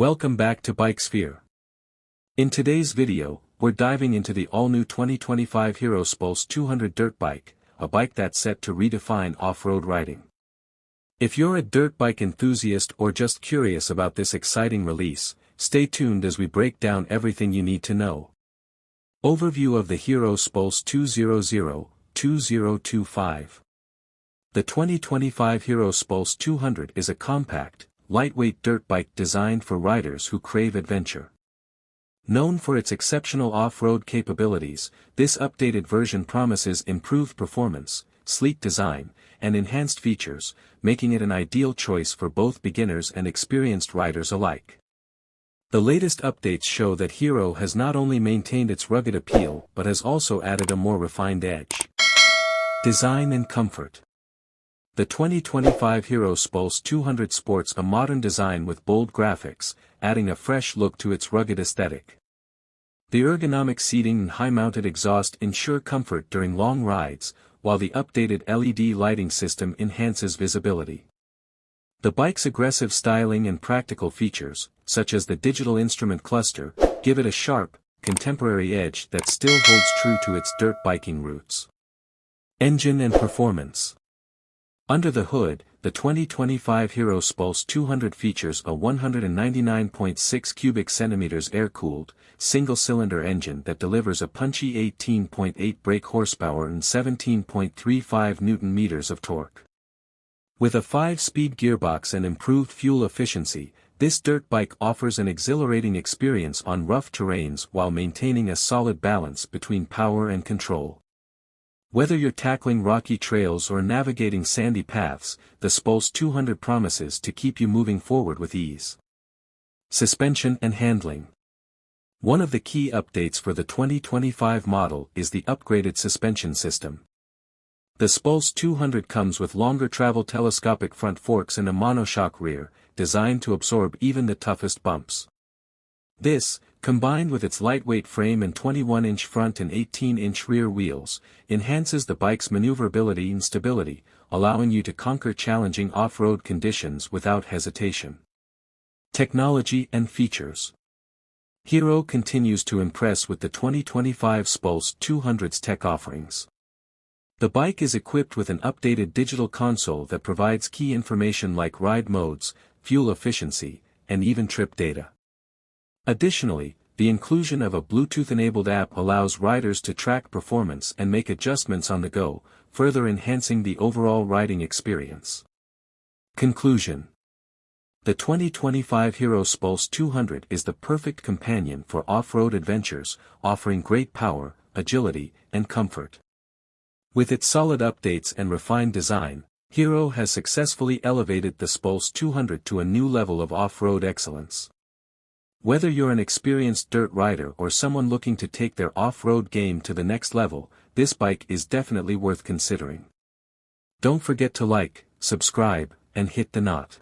Welcome back to Bike Sphere. In today's video, we're diving into the all-new 2025 Hero Xpulse 200 dirt bike, a bike that's set to redefine off-road riding. If you're a dirt bike enthusiast or just curious about this exciting release, stay tuned as we break down everything you need to know. Overview of the Hero Xpulse 200-2025. The 2025 Hero Xpulse 200 is a compact, lightweight dirt bike designed for riders who crave adventure. Known for its exceptional off-road capabilities, this updated version promises improved performance, sleek design, and enhanced features, making it an ideal choice for both beginners and experienced riders alike. The latest updates show that Hero has not only maintained its rugged appeal but has also added a more refined edge. Design and comfort. The 2025 Hero Xpulse 200 sports a modern design with bold graphics, adding a fresh look to its rugged aesthetic. The ergonomic seating and high-mounted exhaust ensure comfort during long rides, while the updated LED lighting system enhances visibility. The bike's aggressive styling and practical features, such as the digital instrument cluster, give it a sharp, contemporary edge that still holds true to its dirt biking roots. Engine and performance. Under the hood, the 2025 Hero Xpulse 200 features a 199.6 cubic centimeters air-cooled, single-cylinder engine that delivers a punchy 18.8 brake horsepower and 17.35 Nm of torque. With a 5-speed gearbox and improved fuel efficiency, this dirt bike offers an exhilarating experience on rough terrains while maintaining a solid balance between power and control. Whether you're tackling rocky trails or navigating sandy paths, the Xpulse 200 promises to keep you moving forward with ease. Suspension and handling. One of the key updates for the 2025 model is the upgraded suspension system. The Xpulse 200 comes with longer travel telescopic front forks and a monoshock rear, designed to absorb even the toughest bumps. This, combined with its lightweight frame and 21-inch front and 18-inch rear wheels, enhances the bike's maneuverability and stability, allowing you to conquer challenging off-road conditions without hesitation. Technology and features. Hero continues to impress with the 2025 Xpulse 200's tech offerings. The bike is equipped with an updated digital console that provides key information like ride modes, fuel efficiency, and even trip data. Additionally, the inclusion of a Bluetooth-enabled app allows riders to track performance and make adjustments on the go, further enhancing the overall riding experience. Conclusion. The 2025 Hero Xpulse 200 is the perfect companion for off-road adventures, offering great power, agility, and comfort. With its solid updates and refined design, Hero has successfully elevated the Xpulse 200 to a new level of off-road excellence. Whether you're an experienced dirt rider or someone looking to take their off-road game to the next level, this bike is definitely worth considering. Don't forget to like, subscribe, and hit the not.